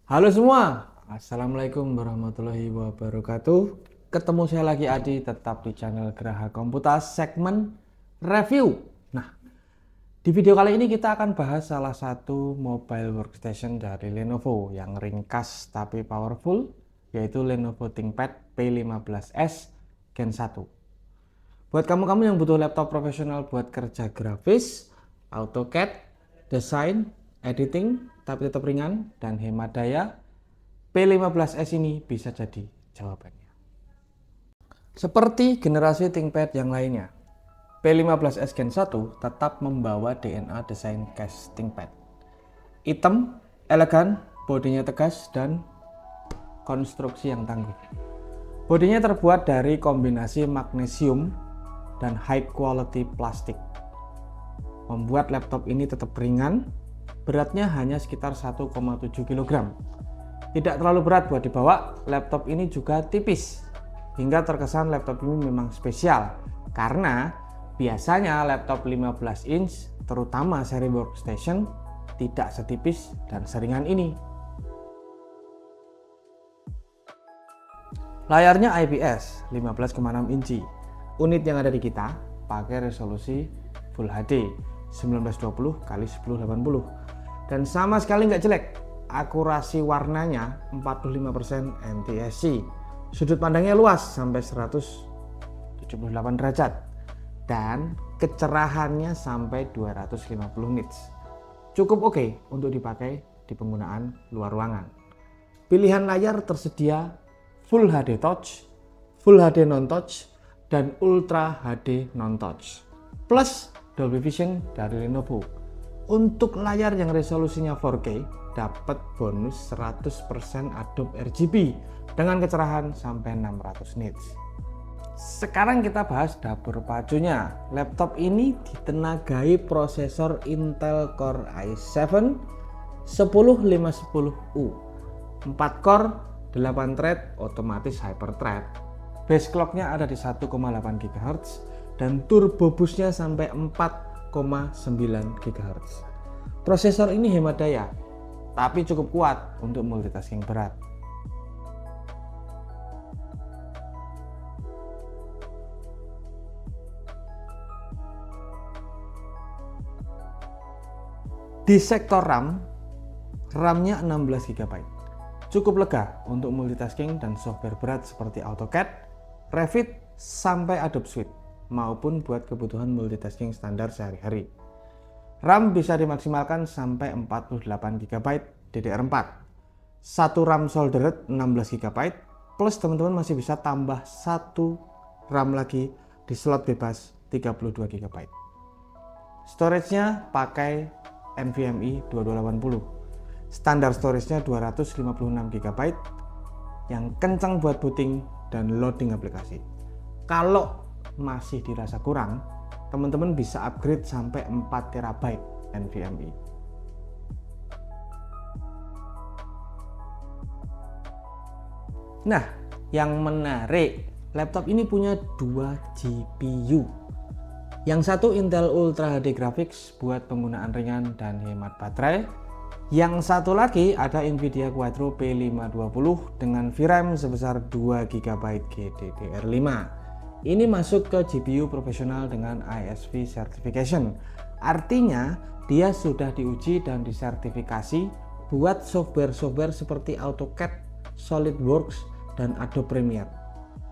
Halo semua, Assalamualaikum warahmatullahi wabarakatuh. Ketemu saya lagi Adi, tetap di channel Geraha Komputas segmen review. Nah, di video kali ini kita akan bahas salah satu mobile workstation dari Lenovo yang ringkas tapi powerful, yaitu Lenovo ThinkPad P15s Gen 1. Buat kamu-kamu yang butuh laptop profesional buat kerja grafis, AutoCAD, desain, editing, tapi tetap ringan dan hemat daya, P15s ini bisa jadi jawabannya. Seperti generasi ThinkPad yang lainnya, P15s Gen 1 tetap membawa DNA desain case ThinkPad. Hitam, elegan, bodinya tegas, dan konstruksi yang tangguh. Bodinya terbuat dari kombinasi magnesium dan high quality plastik, membuat laptop ini tetap ringan, beratnya hanya sekitar 1,7 kg. Tidak terlalu berat buat dibawa, laptop ini juga tipis, hingga terkesan laptop ini memang spesial, karena biasanya laptop 15 inch, terutama seri workstation, tidak setipis dan seringan ini. Layarnya IPS 15,6 inci. Unit yang ada di kita pakai resolusi Full HD 1920 x 1080 dan sama sekali nggak jelek. Akurasi warnanya 45% NTSC. Sudut pandangnya luas sampai 178 derajat dan kecerahannya sampai 250 nits. Cukup oke untuk dipakai di penggunaan luar ruangan. Pilihan layar tersedia Full HD Touch, Full HD Non-Touch, dan Ultra HD Non-Touch, plus Dolby Vision dari Lenovo. Untuk layar yang resolusinya 4K, dapat bonus 100% Adobe RGB dengan kecerahan sampai 600 nits. Sekarang kita bahas dapur pacunya. Laptop ini ditenagai prosesor Intel Core i7 10510U, 4 core, 8 thread, otomatis hyperthread. Base clocknya ada di 1,8 GHz dan turbo boostnya sampai 4,9 GHz. Prosesor ini hemat daya, tapi cukup kuat untuk multitasking berat. Di sektor RAM, RAM-nya 16 GB. Cukup lega untuk multitasking dan software berat seperti AutoCAD, Revit, sampai Adobe Suite, maupun buat kebutuhan multitasking standar sehari-hari. RAM bisa dimaksimalkan sampai 48 GB DDR4. Satu RAM soldered 16 GB, plus teman-teman masih bisa tambah satu RAM lagi di slot bebas 32 GB. Storage-nya pakai NVMe 2280. Standar storage-nya 256 GB yang kencang buat booting dan loading aplikasi. Kalau masih dirasa kurang, teman-teman bisa upgrade sampai 4 TB NVMe. Nah, yang menarik, laptop ini punya 2 GPU. Yang satu Intel Ultra HD Graphics buat penggunaan ringan dan hemat baterai. Yang satu lagi ada Nvidia Quadro P520 dengan VRAM sebesar 2 GB GDDR5. Ini masuk ke GPU profesional dengan ISV certification. Artinya dia sudah diuji dan disertifikasi buat software-software seperti AutoCAD, SolidWorks, dan Adobe Premiere.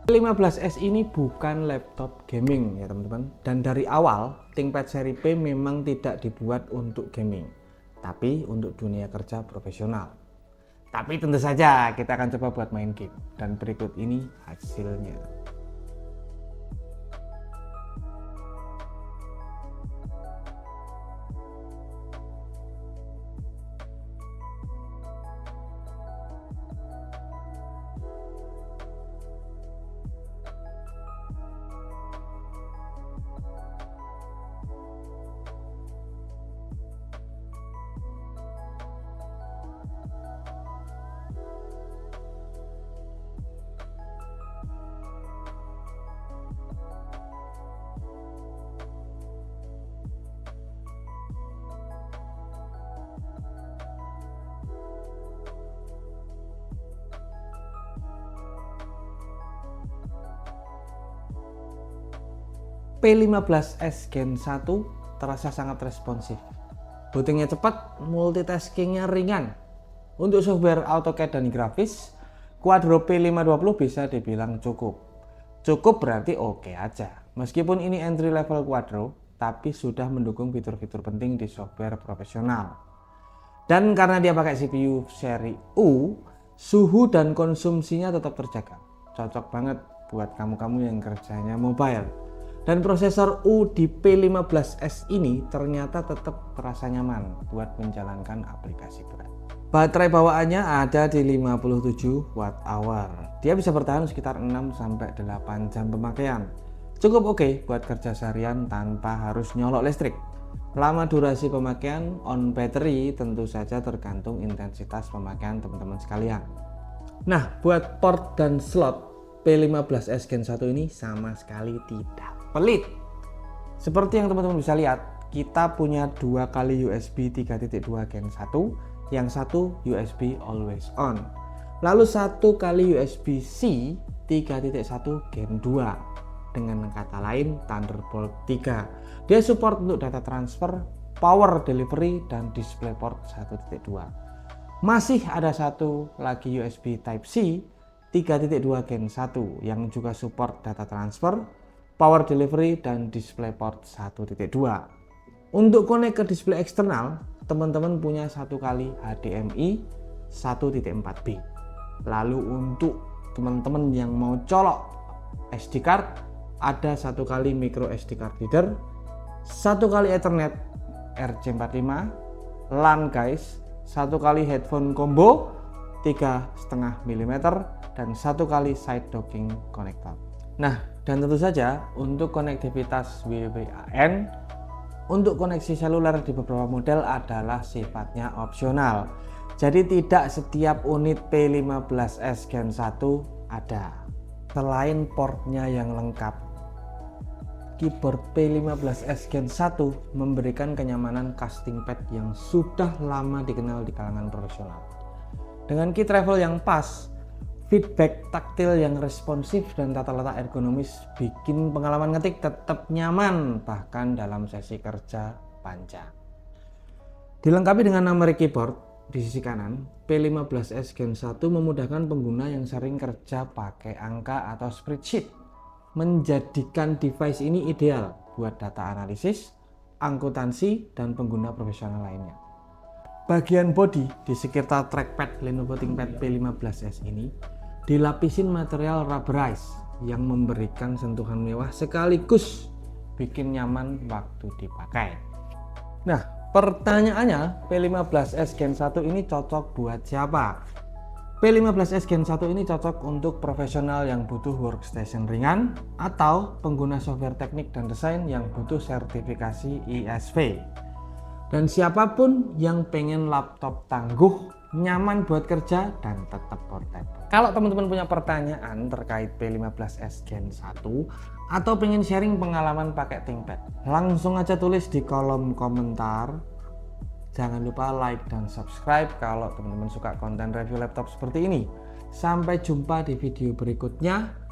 15s ini bukan laptop gaming ya teman-teman. Dan dari awal ThinkPad seri P memang tidak dibuat untuk gaming, tapi untuk dunia kerja profesional. Tapi tentu saja kita akan coba buat main game, dan berikut ini hasilnya. P15s Gen 1 terasa sangat responsif. Bootingnya cepat, multitaskingnya ringan. Untuk software AutoCAD dan grafis, Quadro P520 bisa dibilang cukup. Cukup berarti oke aja. Meskipun ini entry level Quadro, tapi sudah mendukung fitur-fitur penting di software profesional. Dan karena dia pakai CPU seri U, suhu dan konsumsinya tetap terjaga. Cocok banget buat kamu-kamu yang kerjanya mobile. Dan prosesor U di P15s ini ternyata tetap terasa nyaman buat menjalankan aplikasi berat. Baterai bawaannya ada di 57 Wh. Dia bisa bertahan sekitar 6-8 jam pemakaian. Cukup oke buat kerja seharian tanpa harus nyolok listrik. Lama durasi pemakaian on battery tentu saja tergantung intensitas pemakaian teman-teman sekalian. Nah, buat port dan slot P15s Gen 1 ini sama sekali tidak pelit. Seperti yang teman-teman bisa lihat, kita punya 2 kali USB 3.2 Gen 1, yang satu USB always on. Lalu 1 kali USB-C 3.1 Gen 2. Dengan kata lain Thunderbolt 3. Dia support untuk data transfer, power delivery, dan DisplayPort 1.2. Masih ada satu lagi USB Type-C 3.2 Gen 1 yang juga support data transfer, power delivery, dan DisplayPort 1.2. Untuk connect ke display eksternal, teman-teman punya 1 kali HDMI 1.4b. Lalu untuk teman-teman yang mau colok SD card, ada 1 kali micro SD card reader, 1 kali Ethernet RJ45, LAN guys, 1 kali headphone combo 3,5 mm, dan 1 kali side docking connector. Nah, dan tentu saja untuk konektivitas WWAN untuk koneksi seluler di beberapa model adalah sifatnya opsional. Jadi tidak setiap unit P15s Gen 1 ada. Selain portnya yang lengkap, keyboard P15s Gen 1 memberikan kenyamanan casting pad yang sudah lama dikenal di kalangan profesional. Dengan key travel yang pas, feedback taktil yang responsif, dan tata letak ergonomis bikin pengalaman ngetik tetap nyaman bahkan dalam sesi kerja panjang. Dilengkapi dengan numeric keyboard di sisi kanan, P15s Gen 1 memudahkan pengguna yang sering kerja pakai angka atau spreadsheet, menjadikan device ini ideal buat data analisis, akuntansi, dan pengguna profesional lainnya. Bagian bodi di sekitar trackpad Lenovo ThinkPad P15s ini dilapisin material rubberized yang memberikan sentuhan mewah sekaligus bikin nyaman waktu dipakai. Nah, pertanyaannya, P15s Gen 1 ini cocok buat siapa? P15s Gen 1 ini cocok untuk profesional yang butuh workstation ringan atau pengguna software teknik dan desain yang butuh sertifikasi ISV. Dan siapapun yang pengen laptop tangguh, nyaman buat kerja, dan tetap portable. Kalau teman-teman punya pertanyaan terkait P15s Gen 1 atau pengen sharing pengalaman pakai ThinkPad, langsung aja tulis di kolom komentar. Jangan lupa like dan subscribe kalau teman-teman suka konten review laptop seperti ini. Sampai jumpa di video berikutnya.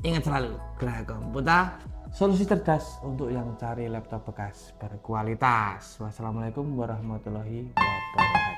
Ingat selalu, Graha Komputa, solusi cerdas untuk yang cari laptop bekas berkualitas. Wassalamualaikum warahmatullahi wabarakatuh.